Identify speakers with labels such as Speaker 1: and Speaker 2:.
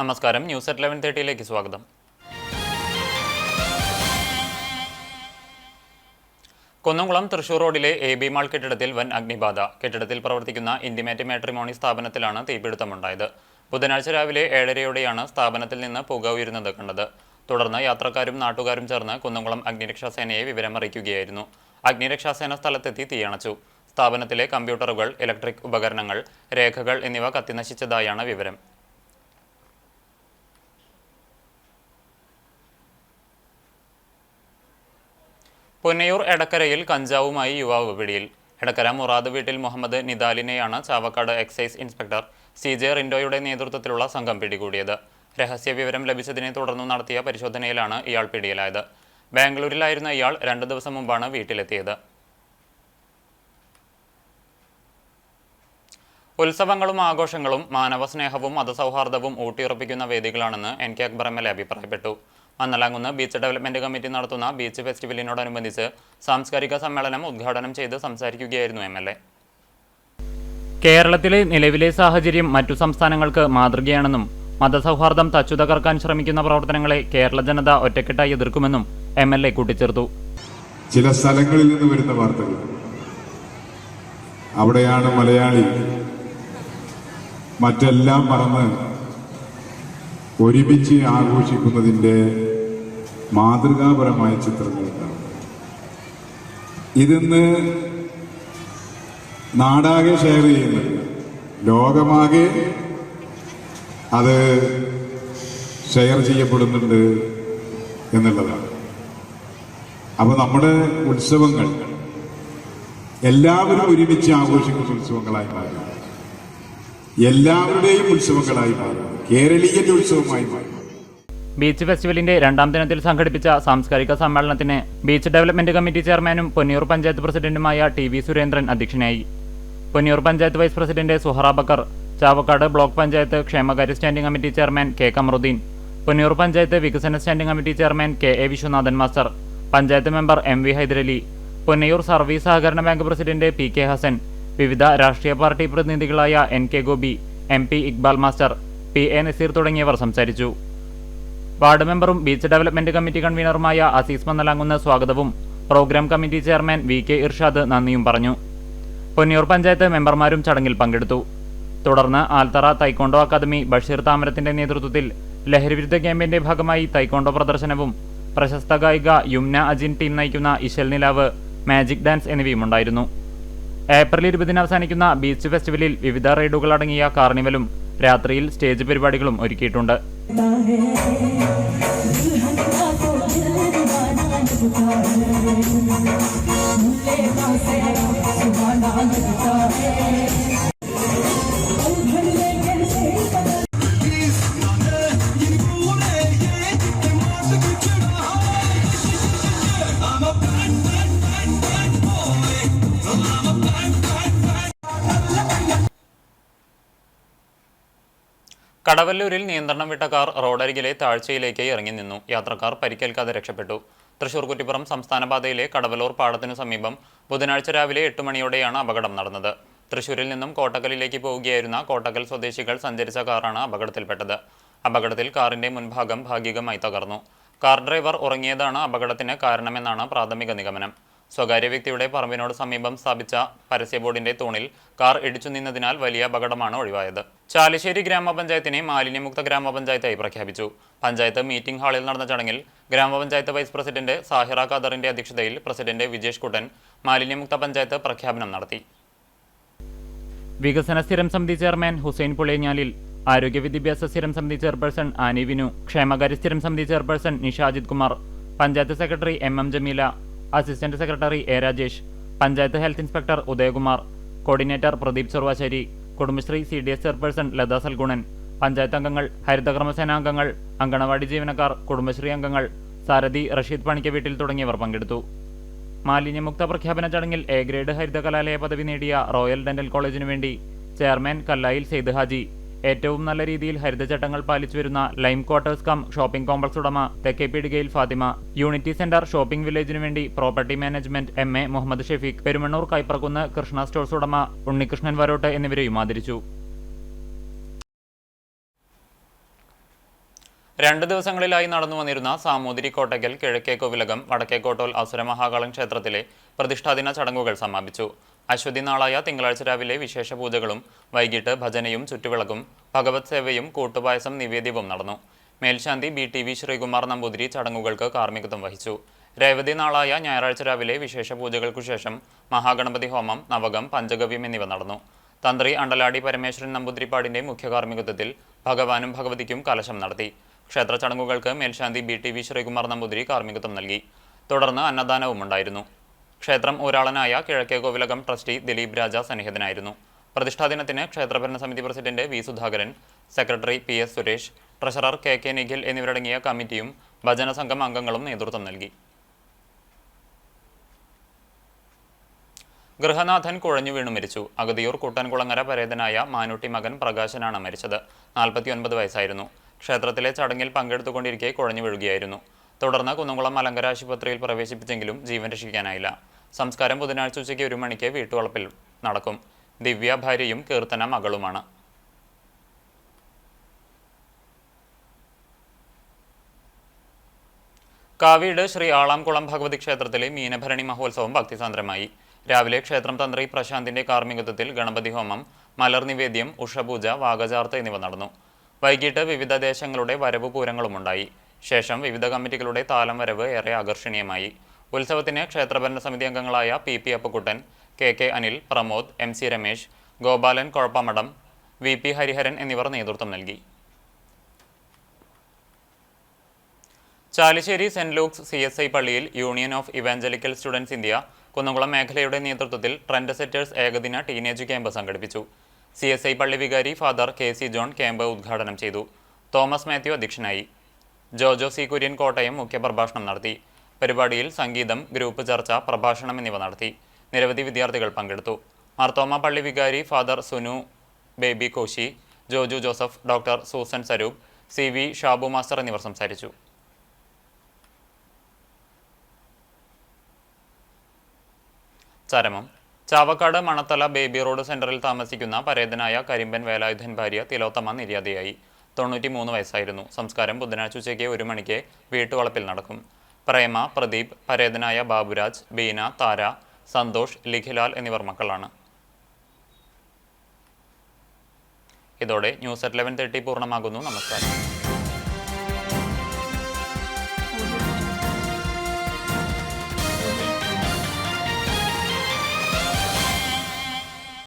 Speaker 1: നമസ്കാരം, news at 11:30 സ്വാഗതം. കുന്നംകുളം തൃശൂർ റോഡിലെ AB മാൾ കെട്ടിടത്തിൽ വൻ അഗ്നിബാധ. കെട്ടിടത്തിൽ പ്രവർത്തിക്കുന്ന ഇന്റിമേറ്റ് മാട്രിമോണി സ്ഥാപനത്തിലാണ് തീപിടുത്തമുണ്ടായത്. ബുധനാഴ്ച രാവിലെ 7:30യോടെയാണ് സ്ഥാപനത്തിൽ നിന്ന് പുക ഉയരുന്നത് കണ്ടത്. തുടർന്ന് യാത്രക്കാരും നാട്ടുകാരും ചേർന്ന് കുന്നംകുളം അഗ്നിരക്ഷാസേനയെ വിവരമറിയിക്കുകയായിരുന്നു. അഗ്നിരക്ഷാസേന സ്ഥലത്തെത്തി തീയണച്ചു. സ്ഥാപനത്തിലെ കമ്പ്യൂട്ടറുകൾ, ഇലക്ട്രിക് ഉപകരണങ്ങൾ, രേഖകൾ എന്നിവ കത്തിനശിച്ചതായാണ് വിവരം. പൊന്നയൂർ എടക്കരയിൽ കഞ്ചാവുമായി യുവാവ് പിടിയിൽ. എടക്കര മുറാദ് വീട്ടിൽ മുഹമ്മദ് നിദാലിനെയാണ് ചാവക്കാട് എക്സൈസ് ഇൻസ്പെക്ടർ CJ റിൻഡോയുടെ നേതൃത്വത്തിലുള്ള സംഘം പിടികൂടിയത്. രഹസ്യ വിവരം ലഭിച്ചതിനെ തുടർന്ന് നടത്തിയ പരിശോധനയിലാണ് ഇയാൾ പിടിയിലായത്. ബാംഗ്ലൂരിലായിരുന്ന ഇയാൾ 2 ദിവസം മുമ്പാണ് വീട്ടിലെത്തിയത്. ഉത്സവങ്ങളും ആഘോഷങ്ങളും മാനവസ്നേഹവും മതസൗഹാർദ്ദവും ഊട്ടിയുറപ്പിക്കുന്ന വേദികളാണെന്ന് NK അക്ബർ MLA അഭിപ്രായപ്പെട്ടു. മന്നലാംകുന്ന് ബീച്ച് ഡെവലപ്മെന്റ് കമ്മിറ്റി നടത്തുന്ന ബീച്ച് ഫെസ്റ്റിവലിനോടനുബന്ധിച്ച് സാംസ്കാരിക സമ്മേളനം ഉദ്ഘാടനം ചെയ്ത് സംസാരിക്കുകയായിരുന്നു MLA. കേരളത്തിലെ നിലവിലെ സാഹചര്യം മറ്റു സംസ്ഥാനങ്ങൾക്ക് മാതൃകയാണെന്നും മതസൗഹാർദ്ദം തച്ചുതകർക്കാൻ ശ്രമിക്കുന്ന പ്രവർത്തനങ്ങളെ കേരള ജനത ഒറ്റക്കെട്ടായി എതിർക്കുമെന്നും MLA കൂട്ടിച്ചേർത്തു.
Speaker 2: ചില സ്ഥലങ്ങളിൽ നിന്ന് വരുന്ന വാർത്തകൾ, അവിടെയാണ് മലയാളി മറ്റെല്ലാം മറന്ന് ഒരുമിച്ച് ആഘോഷിക്കുന്നതിൻ്റെ മാതൃകാപരമായ ചിത്രങ്ങളുണ്ടാവും. ഇതിന്ന് നാടാകെ ഷെയർ ചെയ്യുന്നില്ല, ലോകമാകെ അത് ഷെയർ ചെയ്യപ്പെടുന്നുണ്ട് എന്നുള്ളതാണ്. അപ്പോൾ നമ്മുടെ ഉത്സവങ്ങൾ എല്ലാവരും ഒരുമിച്ച് ആഘോഷിക്കുന്ന ഉത്സവങ്ങളായി മാറി, എല്ലാവരുടെയും ഉത്സവങ്ങളായി മാറി, കേരളീയന്റെ ഉത്സവമായി മാറി.
Speaker 1: ബീച്ച് ഫെസ്റ്റിവലിന്റെ 2ാം ദിനത്തിൽ സംഘടിപ്പിച്ച സാംസ്കാരിക സമ്മേളനത്തിന് ബീച്ച് ഡെവലപ്മെന്റ് കമ്മിറ്റി ചെയർമാനും പൊന്നിയൂർ പഞ്ചായത്ത് പ്രസിഡന്റുമായ TV സുരേന്ദ്രൻ അധ്യക്ഷനായി. Ponniyur panchayat vice president Suhara Bakkar, Chavakkad block panchayat ക്ഷേമകാര്യ standing committee chairman K Kamaruddeen, Ponniyur panchayat വികസന standing committee chairman KA Viswanathan master, panchayat member MV Hyderali, Ponniyur service സഹകരണ ബാങ്ക് പ്രസിഡന്റ് PK ഹസൻ, വിവിധ രാഷ്ട്രീയ പാർട്ടി പ്രതിനിധികളായ NK Gopi, MP Iqbal master, PA Naseer തുടങ്ങിയവർ സംസാരിച്ചു. വാർഡ് മെമ്പറും ബീച്ച് ഡെവലപ്മെന്റ് കമ്മിറ്റി കൺവീനറുമായ അസീസ് മന്നലാംകുന്ന് സ്വാഗതവും programme committee chairman VK Irshad നന്ദിയും പറഞ്ഞു. പൊന്നിയൂർ പഞ്ചായത്ത് മെമ്പർമാരും ചടങ്ങിൽ പങ്കെടുത്തു. തുടർന്ന് ആൽത്തറ തൈക്കോണ്ടോ അക്കാദമി ബഷീർ താമരത്തിന്റെ നേതൃത്വത്തിൽ ലഹരിവിരുദ്ധ ക്യാമ്പയിന്റെ ഭാഗമായി തൈക്കോണ്ടോ പ്രദർശനവും പ്രശസ്ത ഗായിക യുംന അജിൻ ടീം നയിക്കുന്ന ഇശൽ നിലാവ്, മാജിക് ഡാൻസ് എന്നിവയുമുണ്ടായിരുന്നു. ഏപ്രിൽ 20-ന് അവസാനിക്കുന്ന ബീച്ച് ഫെസ്റ്റിവലിൽ വിവിധ റൈഡുകളടങ്ങിയ കാർണിവലും രാത്രിയിൽ സ്റ്റേജ് പരിപാടികളും ഒരുക്കിയിട്ടുണ്ട്. കടവല്ലൂരിൽ നിയന്ത്രണം വിട്ട കാർ റോഡരികിലെ താഴ്ചയിലേക്ക് ഇറങ്ങി നിന്നു. യാത്രക്കാർ പരിക്കേൽക്കാതെ രക്ഷപ്പെട്ടു. തൃശൂർ കുറ്റിപ്പുറം സംസ്ഥാന പാതയിലെ കടവല്ലൂർ പാടത്തിനു സമീപം ബുധനാഴ്ച രാവിലെ 8 മണിയോടെയാണ് അപകടം നടന്നത്. തൃശൂരിൽ നിന്നും കോട്ടക്കലിലേക്ക് പോവുകയായിരുന്ന കോട്ടക്കൽ സ്വദേശികൾ സഞ്ചരിച്ച കാറാണ് അപകടത്തിൽപ്പെട്ടത്. അപകടത്തിൽ കാറിന്റെ മുൻഭാഗം ഭാഗികമായി തകർന്നു. കാർ ഡ്രൈവർ ഉറങ്ങിയതാണ് അപകടത്തിന് കാരണമെന്നാണ് പ്രാഥമിക നിഗമനം. സ്വകാര്യ വ്യക്തിയുടെ പറമ്പിനോട് സമീപം സ്ഥാപിച്ച പരസ്യ ബോർഡിന്റെ തൂണിൽ കാർ ഇടിച്ചു നിന്നതിനാൽ വലിയ അപകടമാണ് ഒഴിവായത്. ചാലിശ്ശേരി ഗ്രാമപഞ്ചായത്തിനെ മാലിന്യമുക്ത ഗ്രാമപഞ്ചായത്തായി പ്രഖ്യാപിച്ചു. പഞ്ചായത്ത് മീറ്റിംഗ് ഹാളിൽ നടന്ന ചടങ്ങിൽ ഗ്രാമപഞ്ചായത്ത് വൈസ് പ്രസിഡന്റ് സാഹിറ ഖാദറിന്റെ അധ്യക്ഷതയിൽ പ്രസിഡന്റ് വിജേഷ് കുട്ടൻ മാലിന്യമുക്ത പഞ്ചായത്ത് പ്രഖ്യാപനം നടത്തി. വികസന സ്ഥിരം സമിതി ചെയർമാൻ ഹുസൈൻ പുളേഞ്ഞാലിൽ, ആരോഗ്യ വിദ്യാഭ്യാസ സ്ഥിരം സമിതി ചെയർപേഴ്സൺ ആനി വിനു, ക്ഷേമകാര്യ സ്ഥിരം സമിതി chairperson Nisha Ajith Kumar, panchayat secretary MM Jameela, assistant secretary A Rajesh, panchayat health inspector Udayakumar, coordinator Pradeep Cheruvassery, Kudumbashree CDS chairperson Latha Salgunan, panchayat അംഗങ്ങൾ, ഹരിതകർമ്മസേന അംഗങ്ങൾ, അങ്കണവാടി ജീവനക്കാർ, കുടുംബശ്രീ അംഗങ്ങൾ, സാരഥി, റഷീദ് പണിക്ക വീട്ടിൽ തുടങ്ങിയവർ പങ്കെടുത്തു. മാലിന്യമുക്ത പ്രഖ്യാപന ചടങ്ങിൽ A ഗ്രേഡ് ഹരിത കലാലയ പദവി നേടിയ റോയൽ ഡെന്റൽ കോളേജിനു വേണ്ടി ചെയർമാൻ കല്ലായിൽ സെയ്ദ് ഹാജി, ഏറ്റവും നല്ല രീതിയിൽ ഹരിതചട്ടങ്ങൾ പാലിച്ചു വരുന്ന lime quarters cum shopping complex ഉടമ തെക്കേപ്പീടികയിൽ ഫാത്തിമ, യൂണിറ്റി സെന്റർ ഷോപ്പിംഗ് വില്ലേജിനു വേണ്ടി property management MA Muhammad Shefeeq, Perumannur Kaipparakkunnu Krishna stores ഉടമ ഉണ്ണികൃഷ്ണൻ വരോട്ട് എന്നിവരെയും ആദരിച്ചു. 2 ദിവസങ്ങളിലായി നടന്നു വന്നിരുന്ന സാമൂതിരി കോട്ടയ്ക്കൽ കിഴക്കേക്കോവിലകം വടക്കേക്കോട്ടോൽ അസുരമഹാകാളൻ ക്ഷേത്രത്തിലെ പ്രതിഷ്ഠാദിന ചടങ്ങുകൾ സമാപിച്ചു. അശ്വതി നാളായ തിങ്കളാഴ്ച രാവിലെ വിശേഷ പൂജകളും വൈകിട്ട് ഭജനയും ചുറ്റുവിളക്കും ഭഗവത് സേവയും കൂട്ടുപായസം നിവേദ്യവും നടന്നു. മേൽശാന്തി BTV ശ്രീകുമാർ നമ്പൂതിരി ചടങ്ങുകൾക്ക് കാർമ്മികത്വം വഹിച്ചു. രേവതി നാളായ ഞായറാഴ്ച രാവിലെ വിശേഷ പൂജകൾക്കു ശേഷം മഹാഗണപതി ഹോമം, നവകം, പഞ്ചഗവ്യം എന്നിവ നടന്നു. തന്ത്രി അണ്ടലാടി പരമേശ്വരൻ നമ്പൂതിരിപ്പാടിന്റെ മുഖ്യ കാർമ്മികത്വത്തിൽ ഭഗവാനും ഭഗവതിക്കും കലശം നടത്തി. ക്ഷേത്ര ചടങ്ങുകൾക്ക് മേൽശാന്തി BTV ശ്രീകുമാർ നമ്പൂതിരി കാർമ്മികത്വം നൽകി. തുടർന്ന് അന്നദാനവും ഉണ്ടായിരുന്നു. ക്ഷേത്രം ഊരാളനായ കിഴക്കേക്കോവിലകം ട്രസ്റ്റി ദിലീപ് രാജ സന്നിഹിതനായിരുന്നു. പ്രതിഷ്ഠാദിനത്തിന് ക്ഷേത്രഭരണ സമിതി president V Sudhakaran, secretary PS Suresh, treasurer KK Nikhil എന്നിവരടങ്ങിയ കമ്മിറ്റിയും ഭജന സംഘം അംഗങ്ങളും നേതൃത്വം നൽകി. ഗൃഹനാഥൻ കുഴഞ്ഞു വീണു മരിച്ചു. അഗതിയൂർ കുട്ടൻകുളങ്ങര പരേതനായ മാനൂട്ടി മകൻ പ്രകാശനാണ് മരിച്ചത്. 49 വയസ്സായിരുന്നു. ക്ഷേത്രത്തിലെ ചടങ്ങിൽ പങ്കെടുത്തുകൊണ്ടിരിക്കെ കുഴഞ്ഞു വീഴുകയായിരുന്നു. തുടർന്ന് കുന്നംകുളം മലങ്കര ആശുപത്രിയിൽ പ്രവേശിപ്പിച്ചെങ്കിലും ജീവൻ രക്ഷിക്കാനായില്ല. സംസ്കാരം ബുധനാഴ്ച ഉച്ചയ്ക്ക് 1 മണിക്ക് വീട്ടുവളപ്പിൽ നടക്കും. ദിവ്യ ഭാര്യയും കീർത്തന മകളുമാണ്. കാവീട് ശ്രീ ആളാംകുളം ഭഗവതി ക്ഷേത്രത്തിലെ മീനഭരണി മഹോത്സവം ഭക്തിസാന്ദ്രമായി. രാവിലെ ക്ഷേത്രം തന്ത്രി പ്രശാന്തിന്റെ കാർമ്മികത്വത്തിൽ ഗണപതി ഹോമം, മലർ നിവേദ്യം, ഉഷപൂജ, വാഗചാർത്ത് എന്നിവ നടന്നു. വൈകിട്ട് വിവിധ ദേശങ്ങളുടെ വരവ് പൂരങ്ങളുമുണ്ടായി. ശേഷം വിവിധ കമ്മിറ്റികളുടെ താലം വരവ് ഏറെ ആകർഷണീയമായി. ഉത്സവത്തിന് ക്ഷേത്രഭരണ സമിതി അംഗങ്ങളായ PP Appakuttan, KK Anil, Pramod, MC Ramesh, Gopalan കൊഴപ്പമഠം, VP Hariharan എന്നിവർ നേതൃത്വം നൽകി. ചാലിശ്ശേരി സെന്റ് ലൂക്സ് CSI പള്ളിയിൽ union of evangelical students India Kunnamkulam മേഖലയുടെ നേതൃത്വത്തിൽ ട്രെൻഡ് സെറ്റേഴ്സ് ഏകദിന ടീനേജ് ക്യാമ്പ് സംഘടിപ്പിച്ചു. CSI പള്ളി വികാരി ഫാദർ KC ജോൺ ക്യാമ്പ് ഉദ്ഘാടനം ചെയ്തു. തോമസ് മാത്യു അധ്യക്ഷനായി. ജോജോ C കുര്യൻ കോട്ടയം മുഖ്യപ്രഭാഷണം നടത്തി. പരിപാടിയിൽ സംഗീതം, ഗ്രൂപ്പ് ചർച്ച, പ്രഭാഷണം എന്നിവ നടത്തി. നിരവധി വിദ്യാർത്ഥികൾ പങ്കെടുത്തു. മാർത്തോമ പള്ളി വികാരി father Sunu baby Koshy, Joju Joseph, doctor Susan Saroop, CV Shabu master എന്നിവർ സംസാരിച്ചു. ചരമം. ചാവക്കാട് മണത്തല ബേബി റോഡ് സെന്ററിൽ താമസിക്കുന്ന പരേതനായ കരിമ്പൻ വേലായുധൻ ഭാര്യ തിലോത്തമ നിര്യാതയായി. 93 വയസ്സായിരുന്നു. സംസ്കാരം ബുധനാഴ്ച ഉച്ചയ്ക്ക് 1 മണിക്ക് വീട്ടുവളപ്പിൽ നടക്കും. പ്രേമ, പ്രദീപ്, പരേതനായ ബാബുരാജ്, ബീന, താര, സന്തോഷ്, ലിഖിലാൽ എന്നിവർ മക്കളാണ്. ഇതോടെ ന്യൂസ് at 11:30 പൂർണ്ണമാകുന്നു. നമസ്കാരം.